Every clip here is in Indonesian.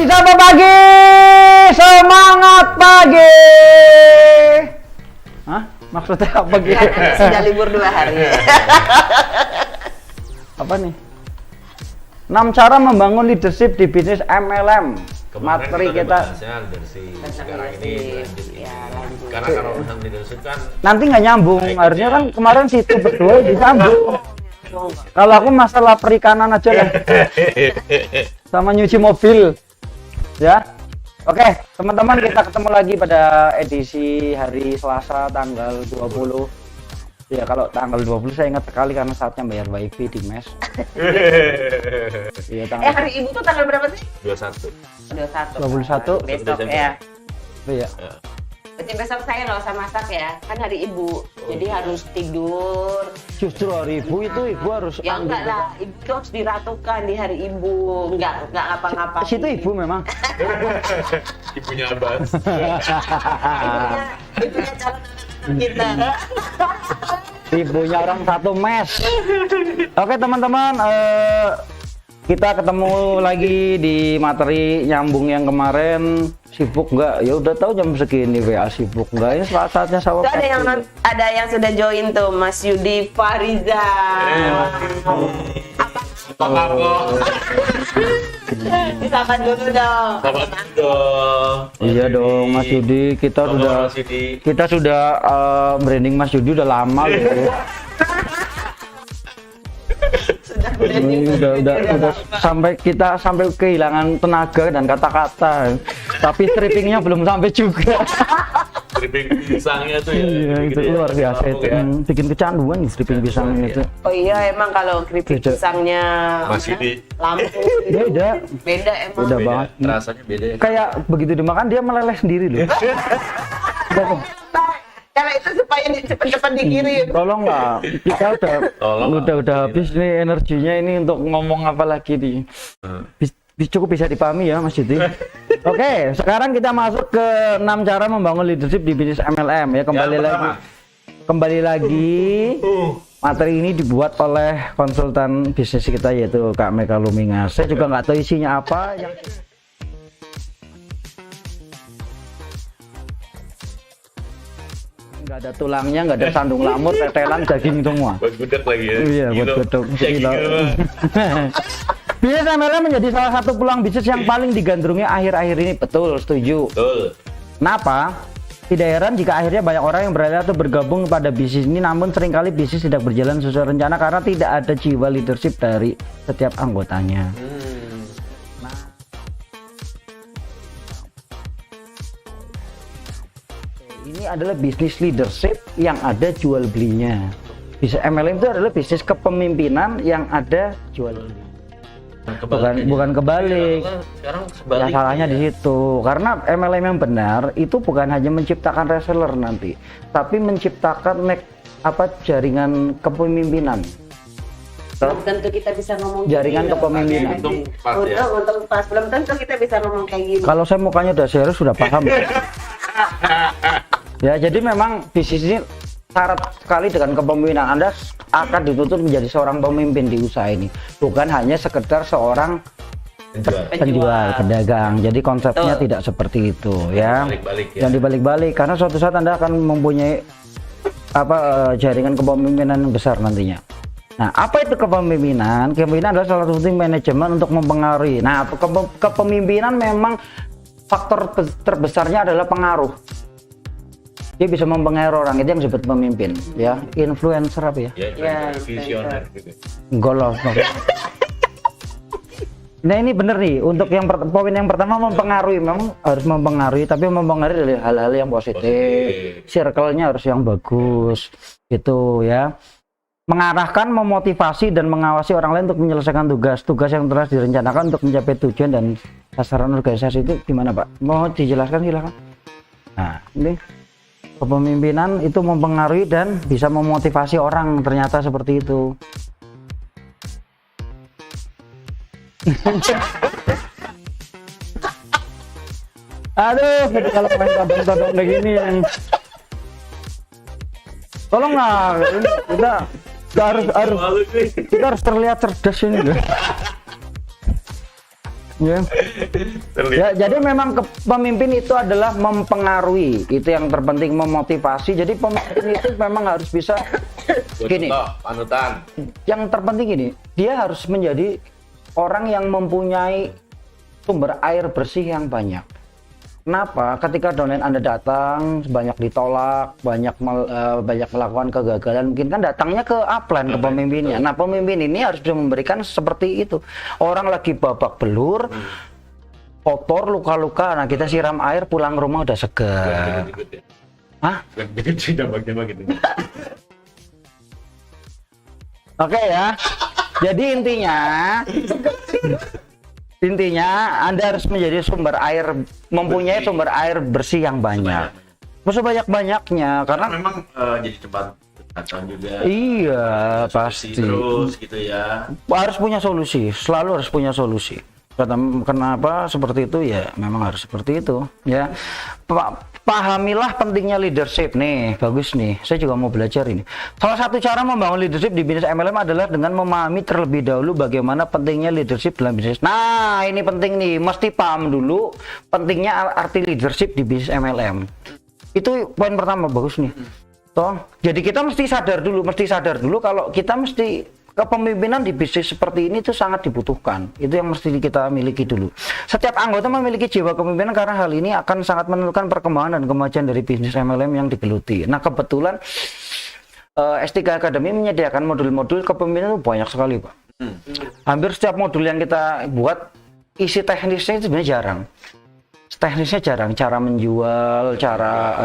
Sapa pagi, semangat pagi. Hah? Maksudnya apa gitu? Sudah libur 2 hari. Apa nih? 6 cara membangun leadership di bisnis MLM. Kemarin Materi kita kita bahasnya leadership. Tentang Sekarang ini leadership. lanjut ini. Ya, lanjut. Karena kalau tentang leadership kan nanti nggak nyambung. Harusnya kan kemarin situ berdua disambung. Kalau aku masalah perikanan aja lah. Sama nyuci mobil. Ya. Oke, teman-teman, kita ketemu lagi pada edisi hari Selasa tanggal 20. Ya, kalau tanggal 20 saya ingat sekali karena saatnya bayar wifi di mes. Iya, tanggal Hari Ibu tuh tanggal berapa sih? 21. 21. 21. Besok Desember. ya. Iya. Ya. Berarti besok saya nggak usah masak ya, kan hari Ibu. Jadi harus tidur. Justru hari ibu harus Ya enggak lah, Ibu tuh harus diratukan di hari Ibu. Enggak ngapa-ngapa. Situ ibu memang. Ibunya Abbas. Ibunya calon kita. Ibunya orang satu mes. Oke teman-teman, kita ketemu lagi di materi nyambung yang kemarin. Sibuk nggak? Ya udah tahu jam segini WA sibuk nggak? Ini saatnya Tuh sawah. ada yang sudah join tuh, Mas Yudi Fariza. Pak Marco. Disapa dulu dong. Selamat dong. Iya dong Mas Yudi, kita sudah branding Mas Yudi udah lama gitu. udah sampai kita kehilangan tenaga dan kata-kata, tapi strippingnya belum sampai juga. Stripping pisangnya tuh ya. Iya, itu luar biasa itu. Bikin kecanduan nih stripping pisang itu. Oh iya, emang kalau keripik Beda. pisangnya Mas Yudi. lampu Beda. beda emang. Beda banget. Rasanya beda ya. Kayak begitu dimakan dia meleleh sendiri loh. Karena itu supaya cepat-cepat dikirim. Tolong lah, kita udah habis nih energinya ini untuk ngomong apa lagi nih. Cukup bisa dipahami ya Mas Yudi. Oke, sekarang kita masuk ke 6 cara membangun leadership di bisnis MLM ya. Kembali lagi materi ini dibuat oleh konsultan bisnis kita yaitu Kak Meka Lumingas. Saya juga nggak tahu isinya apa yang nggak ada tulangnya, nggak ada sandung lamur, tetelan daging semua. Buat gudeg lagi ya. Iya, buat gudeg. Bisnis MLM menjadi salah satu peluang bisnis yang paling digandrungi akhir-akhir ini. Betul, setuju. Betul. Kenapa? Tidak heran jika akhirnya banyak orang yang berada atau bergabung pada bisnis ini, namun seringkali bisnis tidak berjalan sesuai rencana karena tidak ada jiwa leadership dari setiap anggotanya. Ini adalah bisnis leadership yang ada jual belinya. Bisnis MLM itu adalah bisnis kepemimpinan yang ada jual beli. Bukan kebalik. Sekarang Yang salahnya di situ. Karena MLM yang benar itu bukan hanya menciptakan reseller nanti, tapi menciptakan jaringan kepemimpinan. Belum tentu kita bisa ngomong Jaringan gini, kepemimpinan. Untung pas ya. Untung pas, belum tentu kita bisa ngomong kayak gini. Kalau saya mukanya udah serius sudah paham. Ya, jadi memang bisnis ini syarat sekali dengan kepemimpinan. Anda akan dituntut menjadi seorang pemimpin di usaha ini, bukan hanya sekedar seorang penjual, pedagang. Jadi konsepnya tidak seperti itu ya. Balik-balik ya. Yang dibalik-balik karena suatu saat Anda akan mempunyai jaringan kepemimpinan yang besar nantinya. Nah, apa itu kepemimpinan? Kepemimpinan adalah salah satu manajemen untuk mempengaruhi. Nah, kepemimpinan memang faktor terbesarnya adalah pengaruh. Dia bisa mempengaruhi orang, itu yang disebut pemimpin ya. Influencer apa ya? Ya, visioner gitu. Enggak loh. Nah, ini bener nih, untuk yang poin yang pertama mempengaruhi, memang harus mempengaruhi, tapi mempengaruhi dari hal-hal yang positif. Circle-nya harus yang bagus gitu ya. Mengarahkan, memotivasi dan mengawasi orang lain untuk menyelesaikan tugas yang telah direncanakan untuk mencapai tujuan dan sasaran organisasi itu gimana Pak? Mau dijelaskan silakan. Nah, ini kepemimpinan itu mempengaruhi dan bisa memotivasi orang, ternyata seperti itu. Aduh, kalau main tabung-tabung kayak gini yang tolonglah, ini kita harus terlihat cerdas ini. Ya. Ya, jadi memang pemimpin itu adalah mempengaruhi, itu yang terpenting, memotivasi. Jadi pemimpin itu memang harus bisa gini. Panutan. Yang terpenting ini, dia harus menjadi orang yang mempunyai sumber air bersih yang banyak. Kenapa? Ketika downline Anda datang, banyak ditolak, banyak melakukan kegagalan, mungkin kan datangnya ke upline, ke pemimpinnya. Nah, pemimpin ini harus bisa memberikan seperti itu. Orang lagi babak belur, kotor, luka-luka, nah kita siram air, pulang rumah udah segar. Hah? Oke ya. Jadi intinya Anda harus menjadi sumber air, mempunyai sumber air bersih yang banyak. Sebanyak-banyaknya, karena memang jadi cepat datang juga. Iya, pasti. Terus gitu ya. Harus punya solusi, selalu harus punya solusi. Kenapa seperti itu ya? Memang harus seperti itu, ya. Pahamilah pentingnya leadership nih, bagus nih. Saya juga mau belajar ini. Salah satu cara membangun leadership di bisnis MLM adalah dengan memahami terlebih dahulu bagaimana pentingnya leadership dalam bisnis. Nah, ini penting nih, mesti paham dulu pentingnya arti leadership di bisnis MLM. Itu poin pertama, bagus nih. Toh, jadi kita mesti sadar dulu kalau kita mesti kepemimpinan di bisnis seperti ini itu sangat dibutuhkan. Itu yang mesti kita miliki dulu. Setiap anggota memiliki jiwa kepemimpinan karena hal ini akan sangat menentukan perkembangan dan kemajuan dari bisnis MLM yang digeluti. Nah, kebetulan S3 Academy menyediakan modul-modul kepemimpinan itu banyak sekali, Pak. Hampir setiap modul yang kita buat isi teknisnya itu sebenarnya jarang. Teknisnya jarang, cara menjual, cara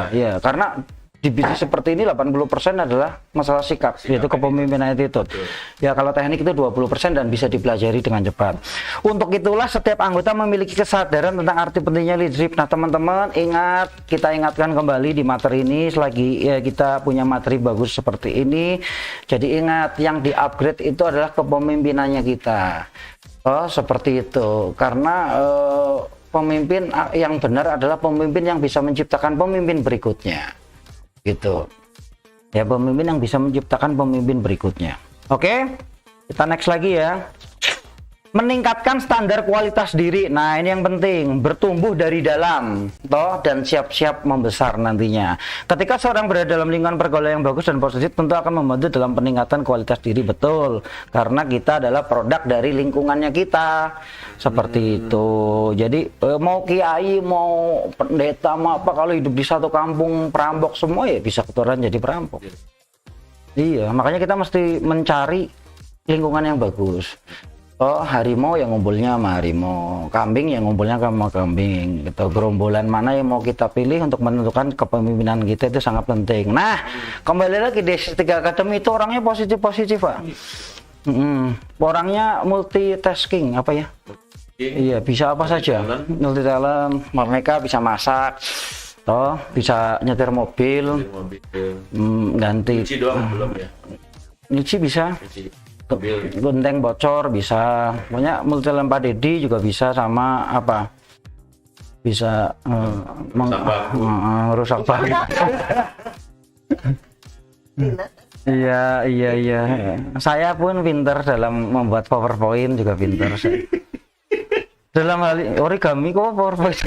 ya, karena di bisnis seperti ini 80% adalah masalah sikap, yaitu kepemimpinan attitude. Ya, kalau teknik itu 20% dan bisa dipelajari dengan cepat. Untuk itulah setiap anggota memiliki kesadaran tentang arti pentingnya leadership. Nah, teman-teman ingat, kita ingatkan kembali di materi ini selagi ya, kita punya materi bagus seperti ini. Jadi ingat, yang di-upgrade itu adalah kepemimpinannya kita. Oh, seperti itu. Karena pemimpin yang benar adalah pemimpin yang bisa menciptakan pemimpin berikutnya. Gitu ya, pemimpin yang bisa menciptakan pemimpin berikutnya. Oke, kita next lagi ya. Meningkatkan standar kualitas diri. Nah, ini yang penting, bertumbuh dari dalam toh, dan siap-siap membesar nantinya. Ketika seorang berada dalam lingkungan pergaulan yang bagus dan positif, tentu akan membantu dalam peningkatan kualitas diri. Betul, karena kita adalah produk dari lingkungannya kita. Seperti itu. Jadi mau kiai, mau pendeta, mau apa, kalau hidup di satu kampung perampok semua, ya bisa keturunan jadi perampok. Iya, makanya kita mesti mencari lingkungan yang bagus. Oh, harimau yang ngumpulnya sama harimau, kambing yang ngumpulnya sama kambing, gitu. Gerombolan mana yang mau kita pilih untuk menentukan kepemimpinan kita itu sangat penting. Nah, kembali lagi di S3 Academy itu orangnya positif-positif, Pak. Orangnya multitasking, apa ya? Iya, bisa apa saja. Multi talent, mereka bisa masak, toh bisa nyetir mobil, ganti. Cuci doang belum ya? Nyuci bisa. Genteng bocor bisa, pokoknya multi talent. Pak Deddy juga bisa, sama apa, bisa merusak bangku. Iya. Saya pun pinter dalam membuat PowerPoint, juga pinter saya. Dalam hal origami kok PowerPoint.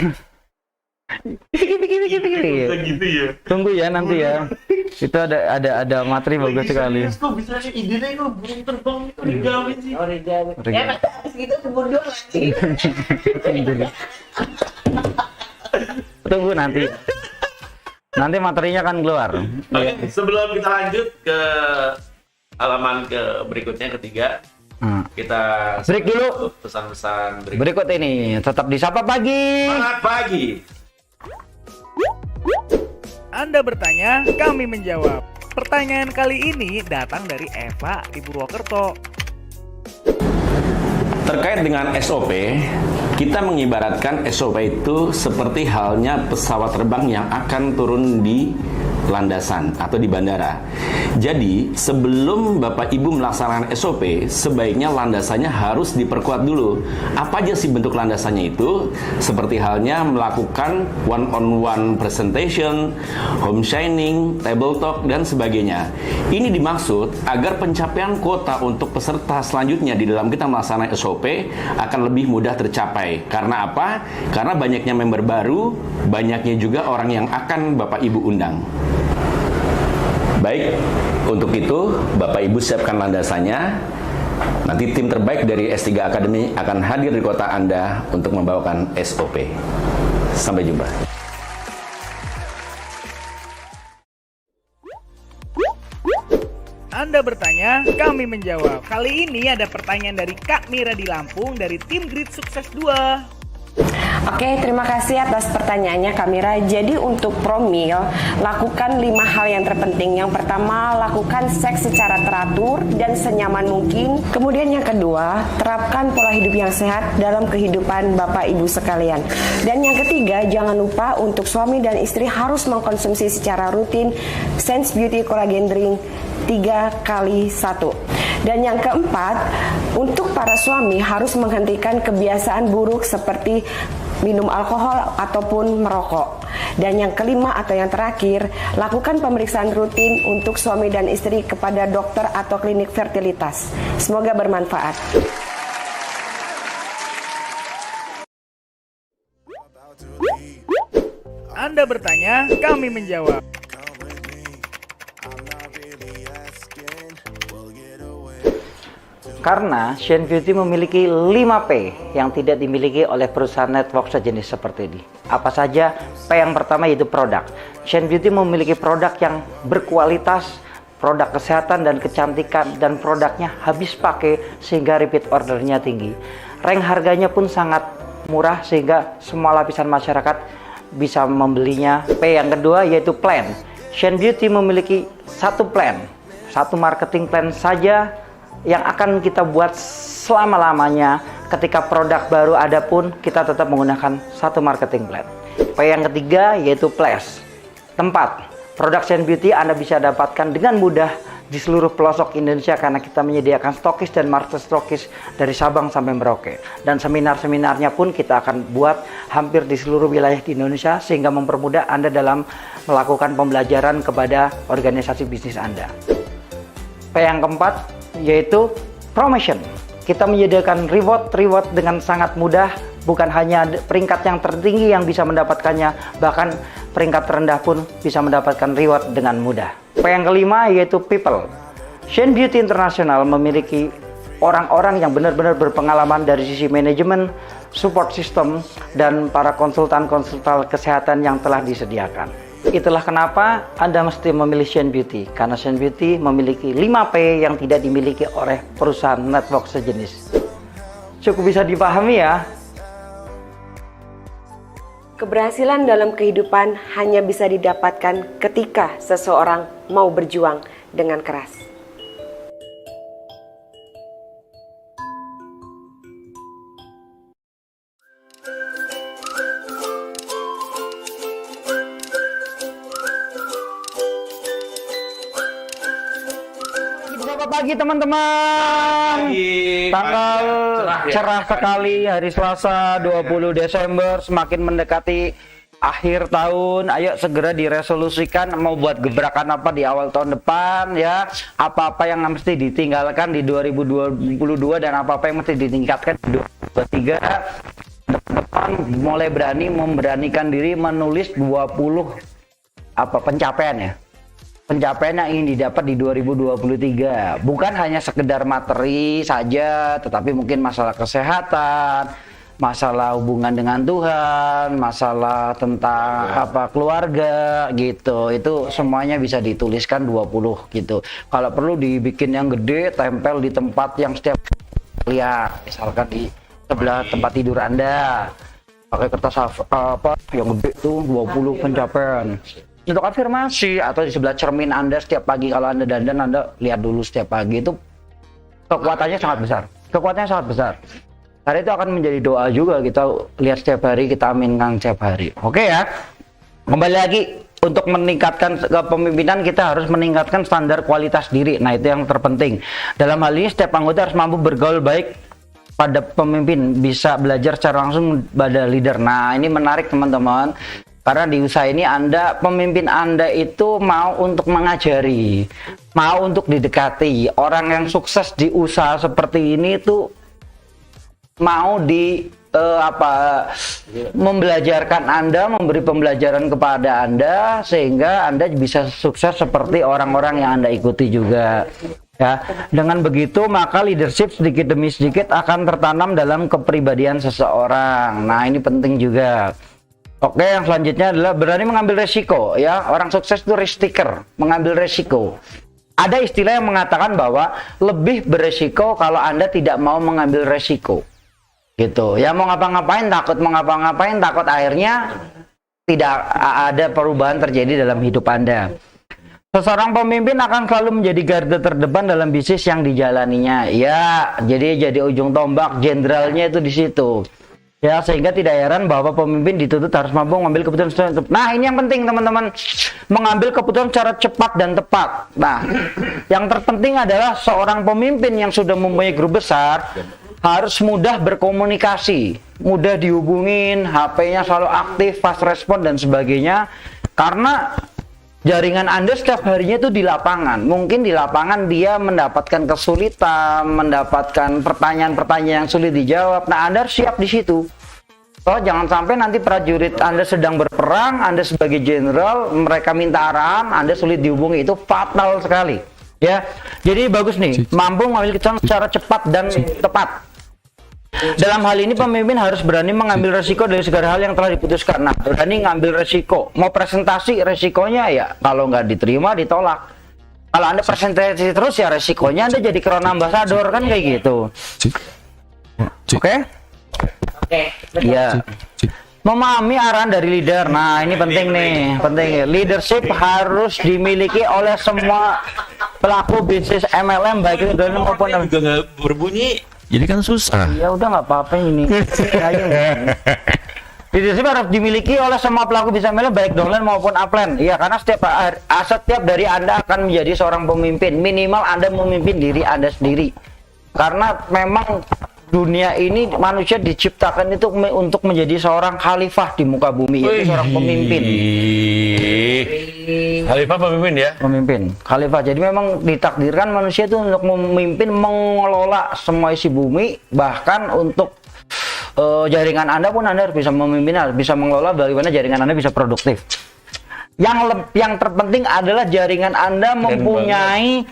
Pikir. Gitu ya. Tunggu ya nanti ya. Itu ada materi bagus sekali. Kok bisa sih idenya kok burung terbang itu origami sih. Ya, habis gitu mundur lagi. Tunggu nanti. Nanti materinya akan keluar. Oke, sebelum kita lanjut ke halaman berikutnya, ketiga, kita break dulu. Pesan-pesan Berikut ini tetap di Sapa Pagi. Semangat pagi. Anda bertanya, kami menjawab. Pertanyaan kali ini datang dari Eva di Purwokerto. Terkait dengan SOP, kita mengibaratkan SOP itu seperti halnya pesawat terbang yang akan turun di landasan atau di bandara. Jadi, sebelum Bapak Ibu melaksanakan SOP, sebaiknya landasannya harus diperkuat dulu. Apa aja sih bentuk landasannya itu? Seperti halnya melakukan one-on-one presentation, home shining, table talk, dan sebagainya. Ini dimaksud agar pencapaian kuota untuk peserta selanjutnya di dalam kita melaksanakan SOP akan lebih mudah tercapai. Karena apa? Karena banyaknya member baru, banyaknya juga orang yang akan Bapak Ibu undang. Baik, untuk itu Bapak Ibu siapkan landasannya. Nanti tim terbaik dari S3 Academy akan hadir di kota Anda untuk membawakan SOP. Sampai jumpa. Anda bertanya, kami menjawab. Kali ini ada pertanyaan dari Kak Mira di Lampung dari tim Grid Sukses 2. Oke, terima kasih atas pertanyaannya Kak Mira. Jadi untuk promil, lakukan 5 hal yang terpenting. Yang pertama, lakukan seks secara teratur dan senyaman mungkin. Kemudian yang kedua, terapkan pola hidup yang sehat dalam kehidupan Bapak Ibu sekalian. Dan yang ketiga, jangan lupa untuk suami dan istri harus mengkonsumsi secara rutin Sense Beauty Collagen Drink 3x1. Dan yang keempat, untuk para suami harus menghentikan kebiasaan buruk seperti minum alkohol ataupun merokok. Dan yang kelima atau yang terakhir, lakukan pemeriksaan rutin untuk suami dan istri kepada dokter atau klinik fertilitas. Semoga bermanfaat. Anda bertanya, kami menjawab. Karena Shane Beauty memiliki 5P yang tidak dimiliki oleh perusahaan network sejenis seperti ini. Apa saja? P yang pertama yaitu produk. Shane Beauty memiliki produk yang berkualitas, produk kesehatan dan kecantikan, dan produknya habis pakai sehingga repeat ordernya tinggi. Rank harganya pun sangat murah sehingga semua lapisan masyarakat bisa membelinya. P yang kedua yaitu plan. Shane Beauty memiliki satu plan, satu marketing plan saja yang akan kita buat selama-lamanya. Ketika produk baru ada pun kita tetap menggunakan satu marketing plan. P yang ketiga yaitu place, tempat. Produk Shane Beauty Anda bisa dapatkan dengan mudah di seluruh pelosok Indonesia karena kita menyediakan stokis dan market stokis dari Sabang sampai Merauke. Dan seminar-seminarnya pun kita akan buat hampir di seluruh wilayah di Indonesia sehingga mempermudah Anda dalam melakukan pembelajaran kepada organisasi bisnis Anda. P yang keempat yaitu promotion. Kita menyediakan reward dengan sangat mudah, bukan hanya peringkat yang tertinggi yang bisa mendapatkannya, bahkan peringkat terendah pun bisa mendapatkan reward dengan mudah. P yang kelima yaitu people. Shane Beauty International memiliki orang-orang yang benar-benar berpengalaman dari sisi manajemen, support system, dan para konsultan-konsultan kesehatan yang telah disediakan. Itulah kenapa Anda mesti memilih Shane Beauty, karena Shane Beauty memiliki 5P yang tidak dimiliki oleh perusahaan network sejenis. Cukup bisa dipahami ya? Keberhasilan dalam kehidupan hanya bisa didapatkan ketika seseorang mau berjuang dengan keras. Selamat pagi teman-teman. Tanggal cerah sekali, hari Selasa 20 Desember, semakin mendekati akhir tahun. Ayo segera diresolusikan mau buat gebrakan apa di awal tahun depan ya. Apa-apa yang mesti ditinggalkan di 2022 dan apa-apa yang mesti ditingkatkan di 2023. Depan mulai memberanikan diri menulis 20 pencapaian ya. Pencapaian yang ingin didapat di 2023 bukan hanya sekedar materi saja, tetapi mungkin masalah kesehatan, masalah hubungan dengan Tuhan, masalah tentang keluarga gitu. Itu semuanya bisa dituliskan 20 gitu. Kalau perlu dibikin yang gede, tempel di tempat yang setiap lihat, misalkan di sebelah tempat tidur Anda. Pakai kertas yang gede tuh 20 pencapaian. Untuk afirmasi atau di sebelah cermin Anda setiap pagi kalau Anda dandan, Anda lihat dulu setiap pagi, itu kekuatannya sangat besar. Kekuatannya sangat besar. Karena itu akan menjadi doa juga, kita lihat setiap hari, kita aminkan setiap hari. Oke ya. Kembali lagi untuk meningkatkan kepemimpinan kita harus meningkatkan standar kualitas diri. Nah, itu yang terpenting. Dalam hal ini setiap anggota harus mampu bergaul baik pada pemimpin, bisa belajar secara langsung pada leader. Nah, ini menarik teman-teman. Karena di usaha ini pemimpin Anda itu mau untuk mengajari, mau untuk didekati. Orang yang sukses di usaha seperti ini itu mau membelajarkan Anda, memberi pembelajaran kepada Anda sehingga Anda bisa sukses seperti orang-orang yang Anda ikuti juga. Ya, dengan begitu maka leadership sedikit demi sedikit akan tertanam dalam kepribadian seseorang. Nah, ini penting juga. Oke, yang selanjutnya adalah berani mengambil resiko. Ya, orang sukses itu risk taker, mengambil resiko. Ada istilah yang mengatakan bahwa lebih beresiko kalau Anda tidak mau mengambil resiko. Gitu. Ya, mau ngapa-ngapain takut akhirnya tidak ada perubahan terjadi dalam hidup Anda. Seseorang pemimpin akan selalu menjadi garda terdepan dalam bisnis yang dijalaninya. Ya, jadi ujung tombak, jenderalnya itu di situ. Ya, sehingga tidak heran bahwa pemimpin dituntut harus mampu mengambil keputusan secara cepat. Nah, ini yang penting teman-teman, mengambil keputusan secara cepat dan tepat. Nah, yang terpenting adalah seorang pemimpin yang sudah mempunyai grup besar harus mudah berkomunikasi, mudah dihubungin, HP-nya selalu aktif, fast respon dan sebagainya. Karena jaringan Anda setiap harinya itu di lapangan. Mungkin di lapangan dia mendapatkan kesulitan, mendapatkan pertanyaan-pertanyaan yang sulit dijawab. Nah, Anda harus siap di situ. So, jangan sampai nanti prajurit Anda sedang berperang, Anda sebagai jenderal, mereka minta arahan, Anda sulit dihubungi. Itu fatal sekali. Ya, jadi bagus nih, mampu mengambil keputusan secara cepat dan tepat. Dalam hal ini pemimpin harus berani mengambil resiko dari segala hal yang telah diputuskan. Nah, berani ngambil resiko. Mau presentasi, resikonya ya kalau nggak diterima ditolak. Kalau Anda presentasi terus ya resikonya Anda jadi crown ambassador kan kayak gitu. Oke? Iya. Memahami arahan dari leader. Nah, ini penting nih, penting. Leadership harus dimiliki oleh semua pelaku bisnis MLM baik itu dalam maupun juga nggak berbunyi. Jadi kan susah. ya udah nggak apa-apa ini. Leadership harus dimiliki oleh semua pelaku bisnis MLM baik downline maupun upline. Iya, karena setiap dari Anda akan menjadi seorang pemimpin. Minimal Anda memimpin diri Anda sendiri. Karena memang dunia ini manusia diciptakan itu untuk menjadi seorang khalifah di muka bumi, yaitu seorang pemimpin. Khalifah pemimpin ya? Pemimpin, khalifah. Jadi memang ditakdirkan manusia itu untuk memimpin, mengelola semua isi bumi, bahkan untuk jaringan Anda pun Anda harus bisa memimpin, harus bisa mengelola bagaimana jaringan Anda bisa produktif. Yang terpenting adalah jaringan Anda mempunyai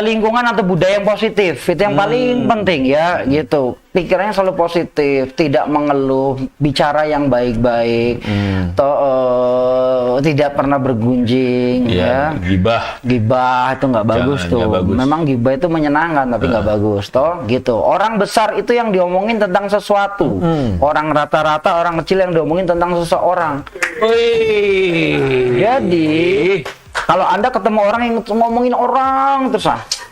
lingkungan atau budaya yang positif. Itu yang paling penting ya, gitu. Pikirannya selalu positif, tidak mengeluh, bicara yang baik-baik, tidak pernah bergunjing, ya. Gibah itu nggak bagus tuh. Bagus. Memang gibah itu menyenangkan tapi nggak bagus, toh, gitu. Orang besar itu yang diomongin tentang sesuatu. Orang rata-rata, orang kecil yang diomongin tentang seseorang. Jadi kalau Anda ketemu orang yang ngomongin orang terus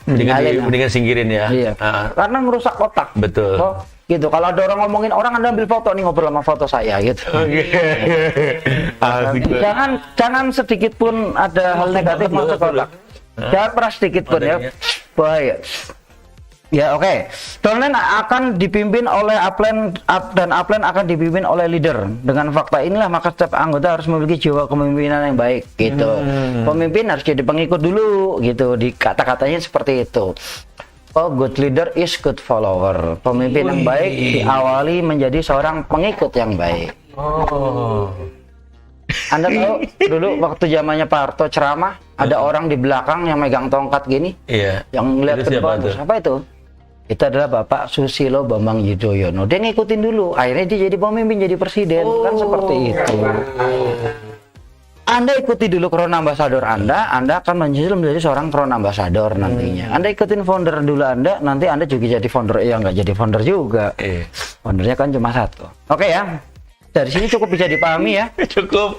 mendingan singkirin ya. Iya. Karena merusak otak. Betul. So, gitu. Kalau ada orang ngomongin orang, Anda ambil foto nih, ngobrol sama foto saya gitu. Jangan sedikit pun ada hal negatif masuk otak. Jangan pernah sedikit pun ya. Bahaya. Ya, oke. Downline akan dipimpin oleh upline dan upline akan dipimpin oleh leader. Dengan fakta inilah maka setiap anggota harus memiliki jiwa kepemimpinan yang baik gitu. Pemimpin harus jadi pengikut dulu gitu. Di kata-katanya seperti itu. Oh, good leader is good follower. Pemimpin yang baik diawali menjadi seorang pengikut yang baik. Anda tahu dulu waktu zamannya Pak Harto ceramah, ada orang di belakang yang megang tongkat gini, yang ngeliat ke depan. Siapa itu? Itu adalah Bapak Susilo Bambang Yudhoyono. Dia ngikutin dulu, akhirnya dia jadi pemimpin, jadi presiden. Kan seperti itu. Anda ikuti dulu crown ambassador Anda akan menjadi seorang crown ambassador nantinya. Anda ikutin founder dulu nanti Anda juga jadi founder. Ya nggak jadi founder juga. Foundernya kan cuma satu. Oke ya. Dari sini cukup bisa dipahami ya? Cukup.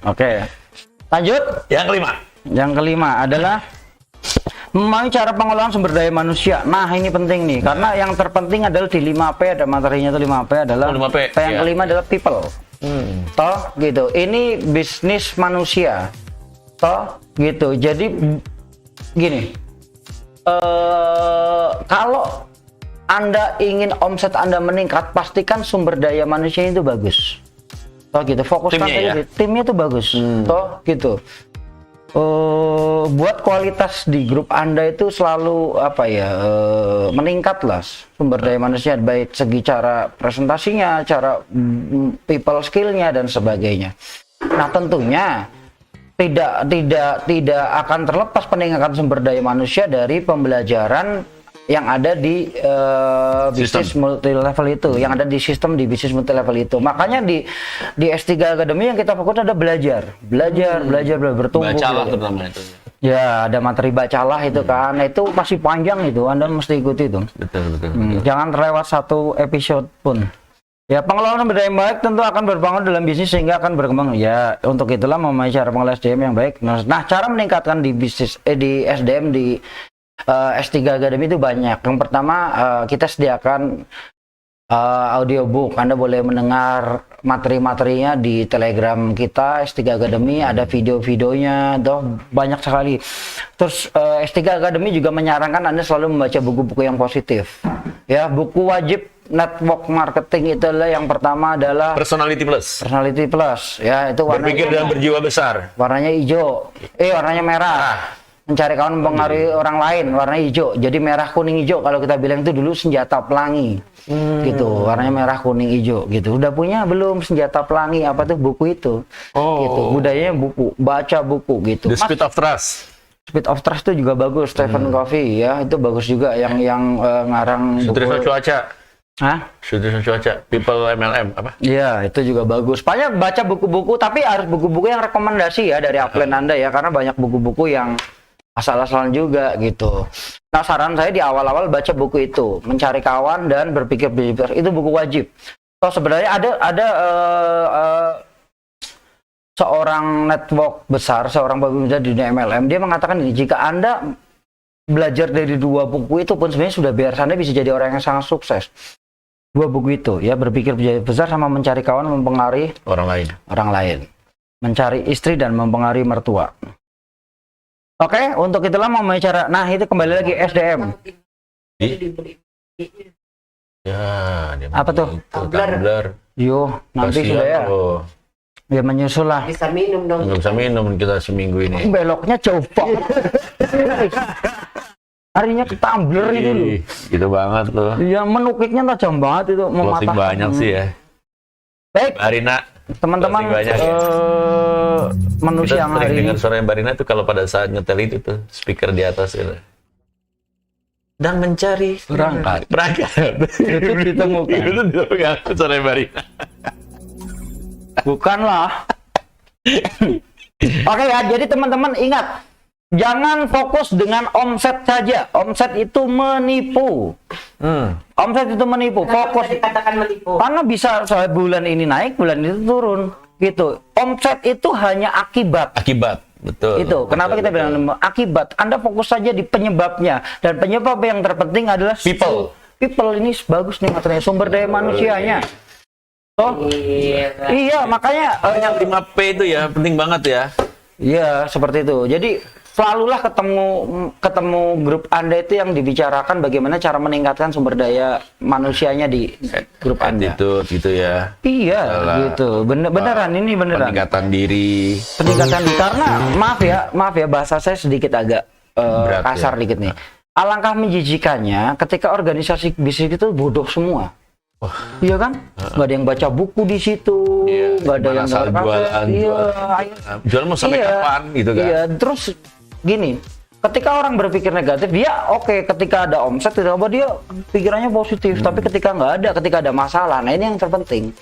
Oke. Lanjut. Yang kelima adalah memahami cara pengelolaan sumber daya manusia. Nah, ini penting nih, karena yang terpenting adalah di 5P, ada materinya itu 5P adalah 5P, yang kelima adalah people. Toh gitu. Ini bisnis manusia. Toh gitu. Jadi gini. Kalau Anda ingin omset Anda meningkat, pastikan sumber daya manusia itu bagus. Toh gitu. Fokuskan Timnya ya? timnya itu bagus. Toh gitu. Buat kualitas di grup Anda itu selalu meningkat lah sumber daya manusia, baik segi cara presentasinya, cara people skillnya dan sebagainya. Nah tentunya tidak akan terlepas peningkatan sumber daya manusia dari pembelajaran yang ada di bisnis multi level itu, yang ada di sistem di bisnis multi level itu. Makanya di S3 Academy yang kita fokus ada belajar, bertumbuh. Bacalah gitu. terutama itu. Ya, ada materi bacalah itu kan. Itu masih panjang itu, Anda mesti ikuti itu. Betul. Jangan terlewat satu episode pun. Ya, pengelolaan sumber daya yang baik tentu akan berbangun dalam bisnis sehingga akan berkembang. Ya, untuk itulah mempunyai cara pengelolaan SDM yang baik. Nah, cara meningkatkan di bisnis di SDM di S3 Academy itu banyak. Yang pertama, kita sediakan audiobook. Anda boleh mendengar materi-materinya di Telegram kita S3 Academy, ada video-videonya, banyak sekali. Terus S3 Academy juga menyarankan Anda selalu membaca buku-buku yang positif. Ya, buku wajib network marketing itu adalah yang pertama adalah Personality Plus. Ya, itu warnanya Berpikir dan berjiwa besar. warnanya hijau, warnanya merah. Mencari kawan mempengaruhi orang lain, warna hijau. Jadi merah kuning hijau kalau kita bilang itu dulu senjata pelangi. Gitu, warnanya merah kuning hijau gitu. Udah punya belum senjata pelangi apa tuh buku itu? Gitu. Budayanya buku, baca buku gitu. The Speed of Trust. Speed of Trust itu juga bagus, Stephen Covey ya, itu bagus juga yang ngarang Sutrisno buku. Cuaca. Hah? Sutrisno Cuaca. People MLM apa? Iya, itu juga bagus. Banyak baca buku-buku, tapi harus buku-buku yang rekomendasi ya dari upline Anda ya, karena banyak buku-buku yang asal-asalan juga gitu. Nah, saran saya di awal-awal baca buku itu, mencari kawan dan berpikir besar, itu buku wajib. So sebenarnya ada seorang network besar, seorang pemimpin di dunia MLM, dia mengatakan ini, jika Anda belajar dari 2 buku itu pun sebenarnya sudah biar Anda bisa jadi orang yang sangat sukses. 2 buku itu ya, berpikir besar sama mencari kawan mempengaruhi orang lain. Mencari istri dan mempengaruhi mertua. Oke, untuk itulah mau cara. Nah, itu kembali lagi SDM. Ya, dia Apa tuh? Tumbler. Yo, nanti Kasihan sudah ya. loh. Ya menyusul lah. Bisa minum dong. Nggak bisa minum kita seminggu ini. Beloknya jauh banget. Harinya ke tumbler itu loh. Gitu banget loh. Ya menukiknya tajam banget itu, Closing mematahkan. banyak sih ya. Baik, Barina. teman-teman, closing banyak ya. menu Kita siang sering hari dengar ini. suara Barina itu kalau pada saat nyetel itu tuh speaker di atas gitu. Dan mencari Berangkat. Itu ditemukan. Itu ditemukan suara Barina. Bukanlah. Oke ya, jadi teman-teman ingat, jangan fokus dengan omset saja. Omset itu menipu. Omset itu menipu. Fokus. Dikatakan menipu. Karena bisa bulan ini naik, bulan itu turun. Gitu. Omset itu hanya akibat. Betul. Itu. Kenapa kita bilang akibat? Anda fokus saja di penyebabnya. Dan penyebab yang terpenting adalah People. People ini bagus nih materinya, sumber daya manusianya. Toh? Iya, makanya Yang 5P itu ya penting banget ya. iya, seperti itu. Jadi selalulah ketemu grup Anda itu yang dibicarakan bagaimana cara meningkatkan sumber daya manusianya di grup Anda. Attitude gitu ya. Iya, Salah. gitu. Beneran ini beneran. Peningkatan diri. Peningkatan karena maaf ya bahasa saya sedikit agak Berat, kasar ya. dikit nih. Alangkah menjijikannya ketika organisasi bisnis itu bodoh semua. Iya kan? Nggak ada yang baca buku di situ, Iya, nggak ada cuma yang asal jualan, Jual mau sampai kapan gitu kan? Iya, terus gini, ketika orang berpikir negatif, dia oke, ketika ada omset, dia pikirannya positif. Tapi ketika ada masalah, nah ini yang terpenting.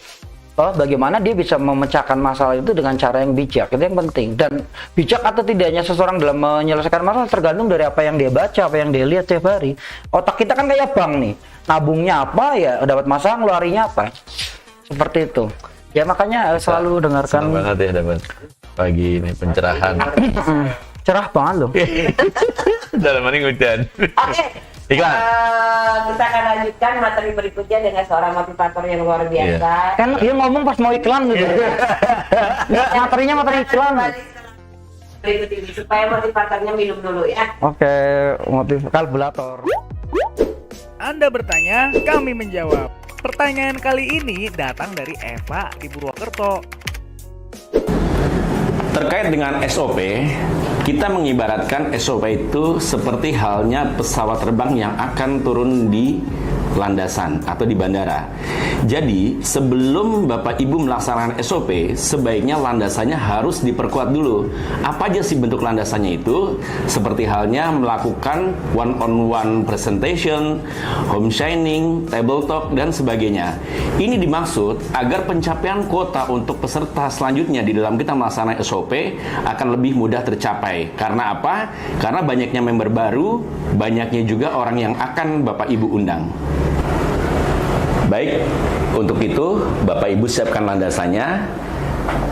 Bagaimana dia bisa memecahkan masalah itu dengan cara yang bijak, itu yang penting. Dan bijak atau tidaknya seseorang dalam menyelesaikan masalah tergantung dari apa yang dia baca, apa yang dia lihat tiap hari. Otak kita kan kayak bank nih, nabungnya apa ya, dapat masalah ngeluarinya apa, seperti itu. Ya makanya selalu dengarkan. Senang banget ya dapat pagi ini pencerahan. Cerah banget loh. Dalam ini hujan. Oke, Iklan. Kita akan lanjutkan materi berikutnya dengan seorang motivator yang luar biasa. Kan dia ngomong pas mau iklan gitu. Materinya materi iklan. Berikut ini supaya motivatornya minum dulu ya. Oke, motif kalkulator. Anda bertanya, kami menjawab. Pertanyaan kali ini datang dari Eva di Purwokerto. Terkait dengan SOP, kita mengibaratkan SOP itu seperti halnya pesawat terbang yang akan turun di landasan atau di bandara. Jadi, sebelum Bapak Ibu melaksanakan SOP, sebaiknya landasannya harus diperkuat dulu. Apa aja sih bentuk landasannya itu? Seperti halnya melakukan one-on-one presentation, home shining, table talk, dan sebagainya. Ini dimaksud agar pencapaian kuota untuk peserta selanjutnya di dalam kita melaksanakan SOP akan lebih mudah tercapai. Karena apa? Karena banyaknya member baru, banyaknya juga orang yang akan Bapak Ibu undang. Baik, untuk itu Bapak Ibu siapkan landasannya.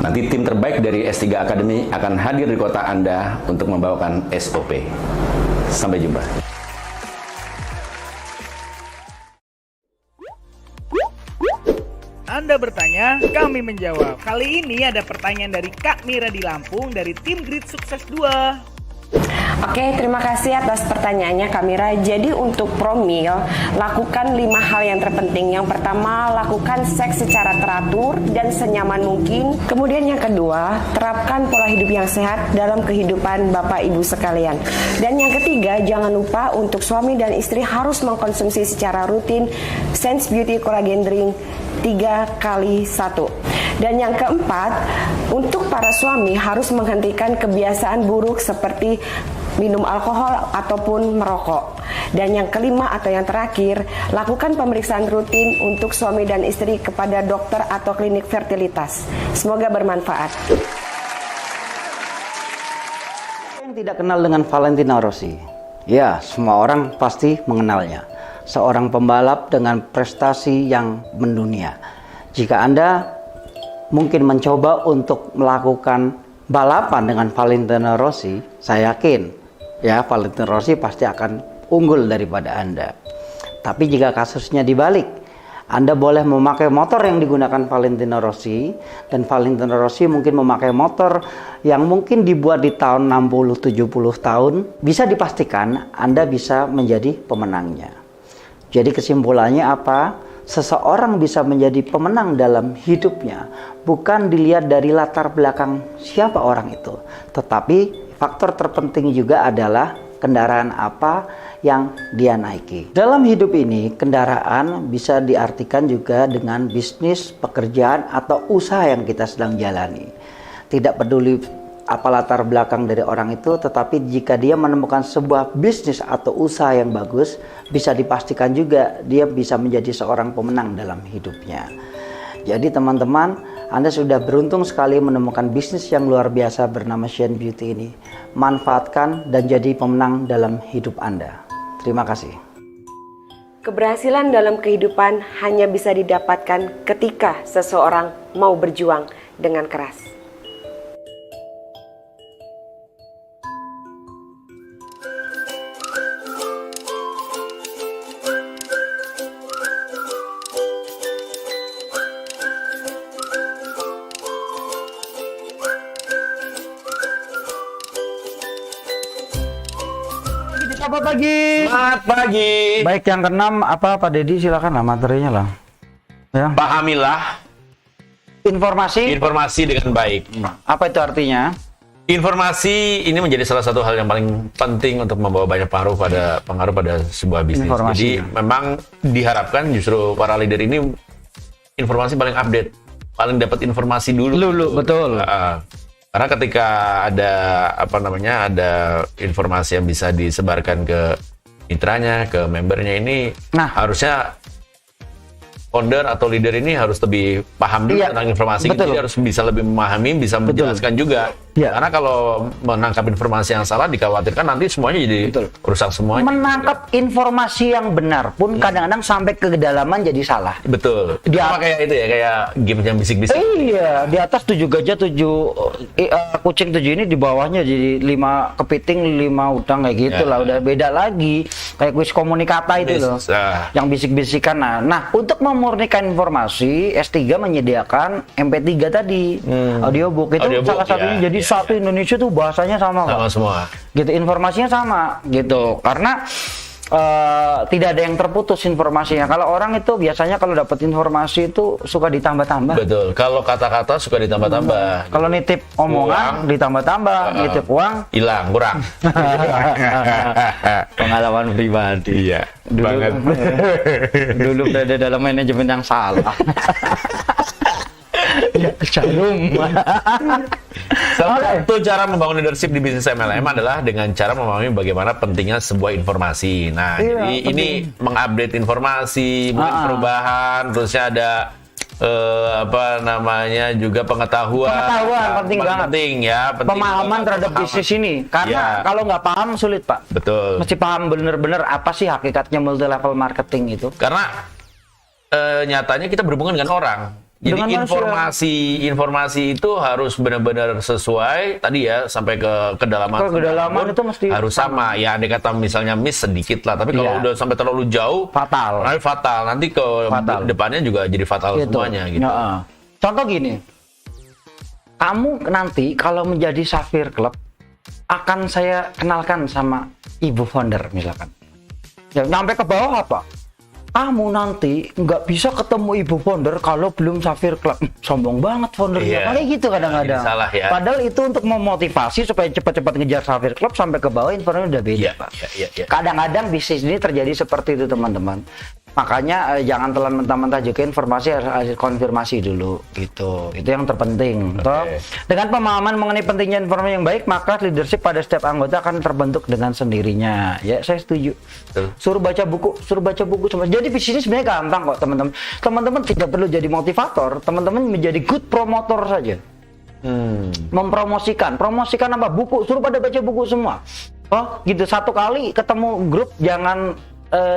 Nanti tim terbaik dari S3 Academy akan hadir di kota Anda untuk membawakan SOP. Sampai jumpa. Anda bertanya, kami menjawab. Kali ini ada pertanyaan dari Kak Mira di Lampung dari tim Grid Sukses 2. Oke, terima kasih atas pertanyaannya Kak Mira. Jadi untuk promil, lakukan 5 hal yang terpenting. Yang pertama, lakukan seks secara teratur dan senyaman mungkin. Kemudian yang kedua, terapkan pola hidup yang sehat dalam kehidupan Bapak Ibu sekalian. Dan yang ketiga, jangan lupa untuk suami dan istri harus mengkonsumsi secara rutin Sense Beauty Collagen Drink 3x1. Dan yang keempat, untuk para suami harus menghentikan kebiasaan buruk seperti minum alkohol ataupun merokok. Dan yang kelima atau yang terakhir, lakukan pemeriksaan rutin untuk suami dan istri kepada dokter atau klinik fertilitas. Semoga bermanfaat. Yang tidak kenal dengan Valentino Rossi? Ya, semua orang pasti mengenalnya. Seorang pembalap dengan prestasi yang mendunia. Jika Anda mungkin mencoba untuk melakukan balapan dengan Valentino Rossi, saya yakin ya Valentino Rossi pasti akan unggul daripada Anda. Tapi jika kasusnya dibalik, Anda boleh memakai motor yang digunakan Valentino Rossi, dan Valentino Rossi mungkin memakai motor yang mungkin dibuat di tahun 60-70 tahun, bisa dipastikan Anda bisa menjadi pemenangnya. Jadi kesimpulannya apa? Seseorang bisa menjadi pemenang dalam hidupnya bukan dilihat dari latar belakang siapa orang itu, tetapi faktor terpenting juga adalah kendaraan apa yang dia naiki. Dalam hidup ini, kendaraan bisa diartikan juga dengan bisnis, pekerjaan, atau usaha yang kita sedang jalani. Tidak peduli apa latar belakang dari orang itu, tetapi jika dia menemukan sebuah bisnis atau usaha yang bagus, bisa dipastikan juga dia bisa menjadi seorang pemenang dalam hidupnya. Jadi teman-teman, Anda sudah beruntung sekali menemukan bisnis yang luar biasa bernama Shine Beauty ini. Manfaatkan dan jadi pemenang dalam hidup Anda. Terima kasih. Keberhasilan dalam kehidupan hanya bisa didapatkan ketika seseorang mau berjuang dengan keras. Selamat pagi. Selamat pagi. Baik, yang keenam apa Pak Deddy, silakan lah materinya lah. Ya. Pahamilah Informasi. dengan baik. Apa itu artinya? Informasi ini menjadi salah satu hal yang paling penting untuk membawa banyak pengaruh pada sebuah bisnis. Informasi. Jadi memang diharapkan justru para leader ini informasi paling update, paling dapat informasi dulu. Betul. Karena ketika ada ada informasi yang bisa disebarkan ke mitranya, ke membernya ini, harusnya founder atau leader ini harus lebih paham dulu tentang informasi. Jadi harus bisa lebih memahami, bisa menjelaskan juga Iya. Karena kalau menangkap informasi yang salah dikhawatirkan nanti semuanya jadi rusak semuanya. Menangkap informasi yang benar pun kadang-kadang sampai ke kedalaman jadi salah. Betul. Dia- Sama kayak itu ya, kayak game yang bisik-bisik. Iya, di atas 7 gajah, 7 kucing, 7 ini di bawahnya jadi 5 kepiting, 5 udang kayak gitu Ya. lah. Udah beda lagi. Kayak kuis komunikata itu loh. Yang bisik-bisikan. Nah, untuk memurnikan informasi, S3 menyediakan MP3 tadi. Audiobook itu Audiobook, salah satunya. ya, Jadi ya, satu Indonesia tuh bahasanya sama kok. Sama semua. Gitu, informasinya sama gitu. Karena tidak ada yang terputus informasinya. Kalau orang itu biasanya kalau dapat informasi itu suka ditambah-tambah. Betul. Kalau kata-kata suka ditambah-tambah. Kalau nitip omongan Uang. ditambah-tambah, nitip uang Hilang, kurang. pengalaman pribadi. Iya, Dulu, banget. dulu berada dalam manajemen yang salah. Ya, jarum. Salah satu cara membangun leadership di bisnis MLM adalah dengan cara memahami bagaimana pentingnya sebuah informasi. Nah, Iya, jadi ini mengupdate informasi, mungkin perubahan, terusnya ada apa namanya juga pengetahuan. Pengetahuan penting banget. Penting ya. Penting Pemahaman banget, terhadap pemahaman. bisnis ini. Karena Iya. kalau nggak paham sulit, Pak. Betul. Mesti paham bener-bener apa sih hakikatnya multi level marketing itu. Karena nyatanya kita berhubungan dengan orang. Jadi Dengan informasi itu harus benar-benar sesuai tadi ya sampai ke kedalaman. Ke kedalaman pun itu mesti harus sama. Ya andai kata misalnya miss sedikit lah, tapi kalau Iya. udah sampai terlalu jauh Fatal. fatal. Nanti ke Fatal. depannya juga jadi fatal Gitu. semuanya gitu. Ya, contoh gini, kamu nanti kalau menjadi Safir Club akan saya kenalkan sama ibu founder misalkan. Ya, sampai ke bawah apa? Kamu nanti nggak bisa ketemu ibu founder kalau belum Safir Club. Sombong banget foundernya. Iya. Kayak gitu kadang-kadang. Ini salah ya. Padahal itu untuk memotivasi supaya cepat-cepat ngejar Safir Club sampai ke bawah infonya udah beda, Iya, Pak. iya. Kadang-kadang bisnis ini terjadi seperti itu, teman-teman. Makanya jangan telan mentah-mentah juga informasi, harus konfirmasi dulu gitu. Itu yang terpenting. Toh, dengan pemahaman mengenai pentingnya informasi yang baik, maka leadership pada setiap anggota akan terbentuk dengan sendirinya. Ya, saya setuju. Betul. Suruh baca buku semua. Jadi bisnis sebenarnya gampang kok, teman-teman. Teman-teman tidak perlu jadi motivator, teman-teman menjadi good promotor saja. Promosikan apa? Buku, suruh pada baca buku semua. Oh, gitu. Satu kali ketemu grup jangan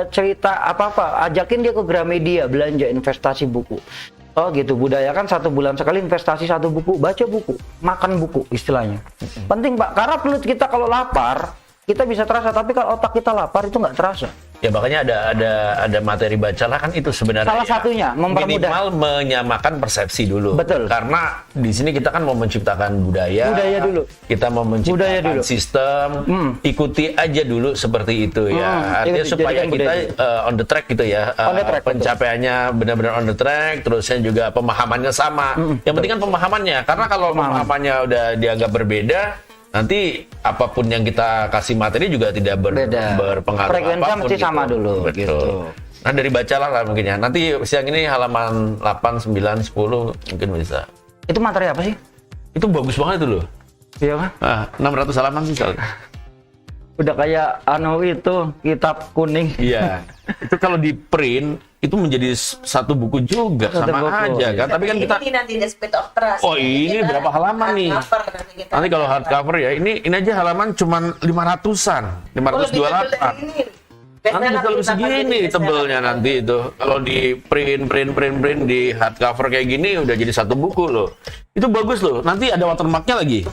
cerita apa-apa, ajakin dia ke Gramedia belanja investasi buku. Oh gitu, budayakan 1 bulan sekali investasi 1 buku, baca buku, makan buku istilahnya. Penting Pak, karena perut kita kalau lapar kita bisa terasa, tapi kalau otak kita lapar itu nggak terasa. Ya makanya ada materi bacalah kan itu sebenarnya. Salah satunya, mempermudah. Minimal menyamakan persepsi dulu. Betul. Karena di sini kita kan mau menciptakan budaya. Budaya dulu. Kita mau Budaya menciptakan dulu. sistem. Ikuti aja dulu seperti itu ya. Artinya ikuti, supaya jadikan kita budaya. on the track gitu ya. On the track, betul. Pencapaiannya benar-benar on the track. Terusnya juga pemahamannya sama. Yang penting kan pemahamannya. Karena kalau pemahamannya udah dianggap berbeda, nanti apapun yang kita kasih materi juga tidak Beda. berpengaruh Frekuensinya apapun mesti gitu. sama dulu, Betul. gitu. Nah dari bacalah lah mungkin ya. Nanti siang ini halaman 8, 9, 10 mungkin bisa. Itu materi apa sih? Itu bagus banget itu loh. Iya kan? 600 halaman sih kali. Udah kayak itu kitab kuning. Iya. Itu kalau di print itu menjadi satu buku juga Satu sama buku, aja iya. kan. Tapi kan kita ini nanti the speed of trust. Oh, ini Kita berapa halaman nih? hardcover nanti kita. nanti kalau hardcover ya ini aja halaman cuman 500-an. 528. Nanti bisa lebih segini tebelnya nanti itu. Kalau di print di hardcover kayak gini udah jadi satu buku loh. Itu bagus loh. Nanti ada watermarknya lagi.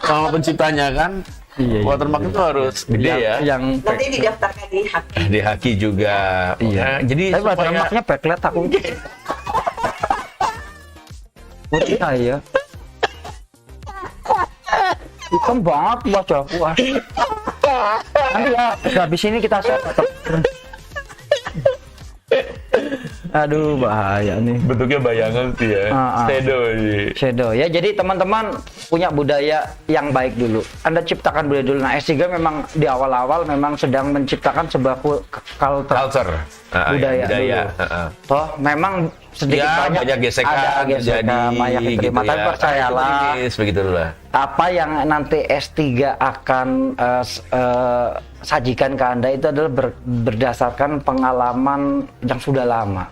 Sama penciptanya kan. Iya, Watermark itu harus gede ya. Yang Nanti didaftarkan di Haki. Di Haki juga. Iya. Nah, jadi tapi supaya watermarknya backlight aku. Putih ya. Hitam banget wajahku. Nanti ya, habis ini kita share. Aduh, bahaya nih. bentuknya bayangan sih ya. Shadow sih. Shadow ya. Jadi teman-teman punya budaya yang baik dulu. Anda ciptakan budaya dulu. Nah, S3 memang di awal-awal memang sedang menciptakan sebuah Culture. budaya dulu. Toh memang sedikit Ya, banyak gesekan ada gesekan, terjadi banyak diterima. gitu Tapi ya. percayalah, Optimis, begitulah. apa yang nanti S3 akan sajikan ke Anda itu adalah berdasarkan pengalaman yang sudah lama.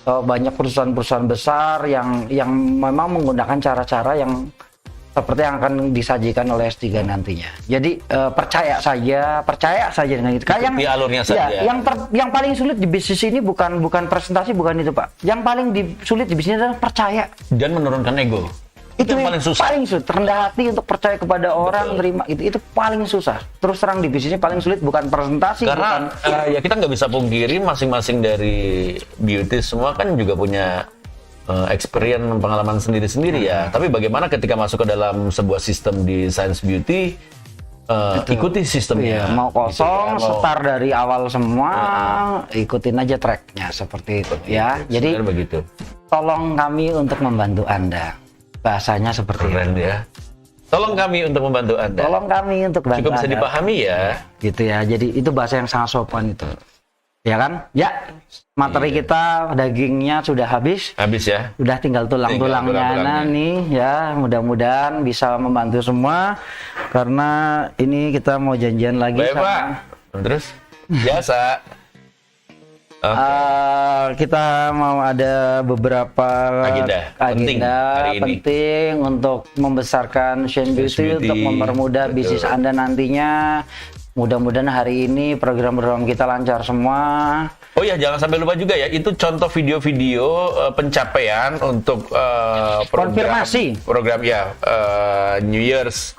Banyak perusahaan-perusahaan besar yang memang menggunakan cara-cara yang seperti yang akan disajikan oleh S3 nantinya. Jadi percaya saja dengan itu. Kayak Ikuti alurnya saja. Ya, yang paling sulit di bisnis ini bukan presentasi, bukan itu Pak. Yang paling sulit di bisnis adalah percaya. Dan menurunkan ego. Itu yang paling susah. Paling sulit, rendah hati untuk percaya kepada orang, terima itu paling susah. Terus terang di bisnisnya paling sulit bukan presentasi, Karena ya kita nggak bisa pungkiri masing-masing dari beauty semua kan juga punya experience, pengalaman sendiri-sendiri ya. Tapi bagaimana ketika masuk ke dalam sebuah sistem di Science Beauty, ikuti sistemnya. Iya, mau kosong, Gitu ya. start dari awal semua, ikutin aja tracknya seperti itu ya. Jadi Sebenarnya begitu. tolong kami untuk membantu Anda. Bahasanya seperti Keren itu. ya. Tolong kami untuk membantu Anda. Tolong kami untuk bantu Cukup bisa Anda. dipahami ya. Gitu ya. Jadi itu bahasa yang sangat sopan itu. Ya kan? Ya, materi kita dagingnya sudah habis. Habis ya. Udah tinggal tulang-tulangnya tulang-tulangnya. nih ya. Mudah-mudahan bisa membantu semua karena ini kita mau janjian lagi Baik, Pak. sama Terus biasa. kita mau ada beberapa Agenda penting hari ini. penting untuk membesarkan Science Beauty, Beauty, untuk mempermudah betul. bisnis Anda nantinya. Mudah-mudahan hari ini program-program kita lancar semua. Oh ya, jangan sampai lupa juga ya, itu contoh video-video pencapaian untuk Konfirmasi. program ya New Year's.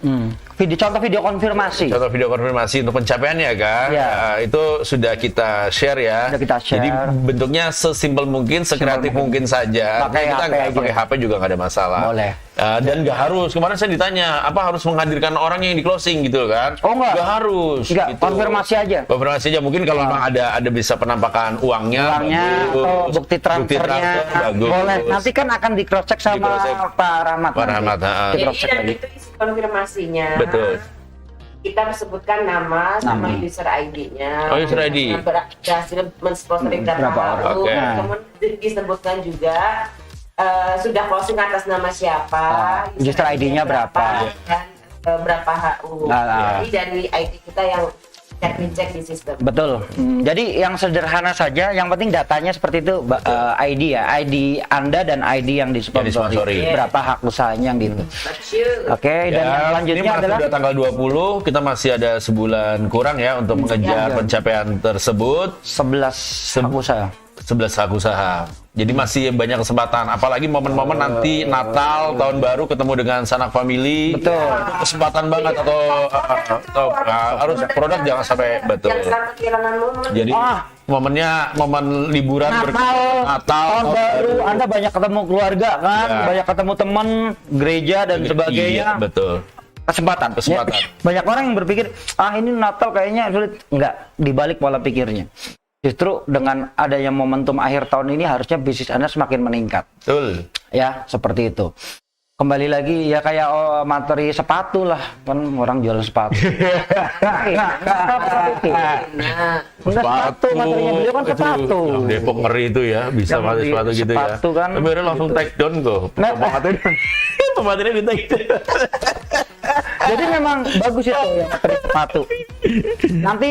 Contoh video konfirmasi. Contoh video konfirmasi untuk pencapaiannya kan, Ya. itu sudah kita share ya. Sudah kita share. Jadi bentuknya sesimpel mungkin, sekreatif mungkin saja. Pakai kita HP nggak aja. pakai HP juga nggak ada masalah. Boleh. Dan nggak harus. Kemarin saya ditanya, apa harus menghadirkan orang yang di closing gitu kan? Oh, nggak. Nggak harus. Enggak, gitu. konfirmasi aja. Konfirmasi aja. Mungkin kalau memang ada bisa penampakan uangnya, Atau bagus. bukti transfernya bagus. boleh. Nanti kan akan di cross check sama Di-cross-check. Pak Rahmat. Pak nanti. Rahmat, Jadi Di-cross-check dan lagi. itu isi konfirmasinya. Betul. Kita sebutkan nama sama user ID-nya. Oh, user ID. Berhasil mensponsori berapa Berapa orang. orang. Oke. Kemudian disebutkan juga sudah closing atas nama siapa. User ID-nya berapa. Dan berapa HU. Nah. Jadi dari ID kita yang dicek di sistem. Betul. Jadi yang sederhana saja, yang penting datanya seperti itu, ID ya, ID Anda dan ID yang disponsori. disponsori. Berapa hak usahanya yang gitu. Oke, dan yang Ya, selanjutnya ini masih adalah udah tanggal 20, kita masih ada sebulan kurang ya untuk mengejar Ya. pencapaian tersebut. 11 hak usaha. 11 hak usaha. Jadi masih banyak kesempatan, apalagi momen-momen nanti Natal, tahun baru ketemu dengan sanak family. Betul. Itu kesempatan banget atau harus produk jangan sampai betul. Yang sampai kehilangan momen. Jadi momennya momen liburan Natal, tahun baru, Anda banyak ketemu keluarga kan, Ya. banyak ketemu teman, gereja dan sebagainya. Iya, betul. Kesempatan. Kesempatan. Ya, banyak orang yang berpikir, ini Natal kayaknya sulit. Enggak, dibalik pola pikirnya. Justru dengan adanya momentum akhir tahun ini harusnya bisnis Anda semakin meningkat. Betul. Ya, seperti itu. Kembali lagi ya kayak materi sepatu lah, kan orang jualan sepatu. Enggak sepatu, materinya beliau kan Itu sepatu. yang Depok ngeri itu ya, bisa Yang pakai di sepatu gitu ya. sepatu kan, Tapi akhirnya langsung gitu. take down kok. Nah. Pematerinya di take down. Jadi memang bagus itu ya, materi sepatu. Nanti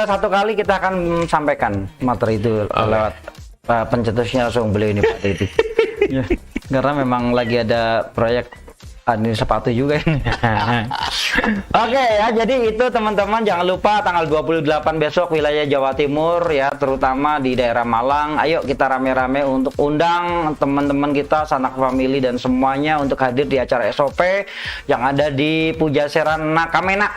satu kali kita akan sampaikan materi itu lewat pencetusnya langsung beliau ini Pak Titi. Ya, karena memang lagi ada proyek ini sepatu juga ini. Oke ya, jadi itu teman-teman jangan lupa tanggal 28 besok wilayah Jawa Timur ya, terutama di daerah Malang. Ayo kita rame-rame untuk undang teman-teman kita, sanak famili dan semuanya untuk hadir di acara SOP yang ada di Pujaseran Nakamena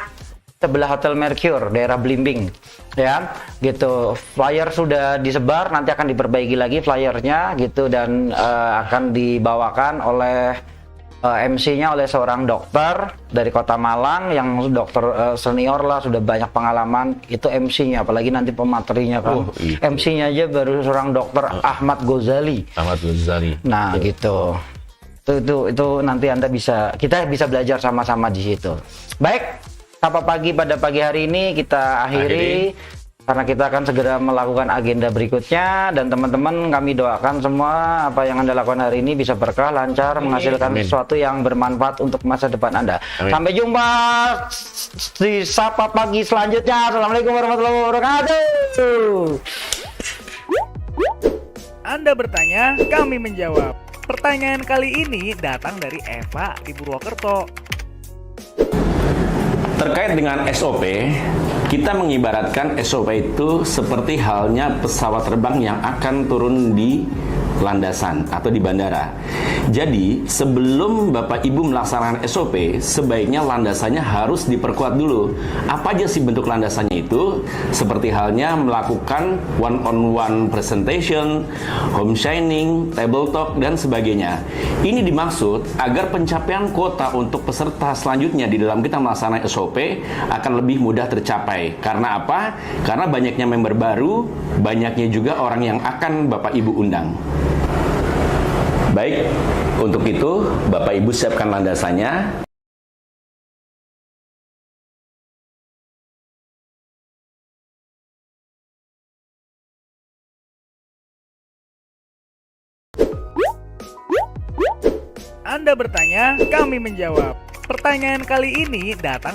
sebelah Hotel Mercure, daerah Blimbing. Ya, gitu. Flyer sudah disebar, nanti akan diperbaiki lagi flyernya gitu dan akan dibawakan oleh MC-nya oleh seorang dokter dari Kota Malang yang dokter senior lah, sudah banyak pengalaman. Itu MC-nya, apalagi nanti pematerinya kan. Iya. MC-nya aja baru seorang dokter Ahmad Ghazali. Ahmad Ghazali. Nah, gitu. Itu nanti kita bisa belajar sama-sama di situ. Baik, Sapa Pagi pada pagi hari ini kita akhiri. Karena kita akan segera melakukan agenda berikutnya dan teman-teman kami doakan semua apa yang Anda lakukan hari ini bisa berkah, lancar, menghasilkan Amin. sesuatu yang bermanfaat untuk masa depan Anda. Amin. Sampai jumpa di Sapa Pagi selanjutnya. Assalamualaikum warahmatullahi wabarakatuh. Anda bertanya, kami menjawab. Pertanyaan kali ini datang dari Eva di Purwokerto. Terkait dengan SOP, kita mengibaratkan SOP itu seperti halnya pesawat terbang yang akan turun di landasan atau di bandara. Jadi, sebelum Bapak Ibu melaksanakan SOP, sebaiknya landasannya harus diperkuat dulu. Apa aja sih bentuk landasannya itu? Seperti halnya melakukan one-on-one presentation, home shining, table talk, dan sebagainya. Ini dimaksud agar pencapaian kuota untuk peserta selanjutnya di dalam kita melaksanakan SOP akan lebih mudah tercapai. Karena apa? Karena banyaknya member baru, banyaknya juga orang yang akan Bapak Ibu undang. Baik, untuk itu Bapak Ibu siapkan landasannya. Anda bertanya, kami menjawab. Pertanyaan kali ini datang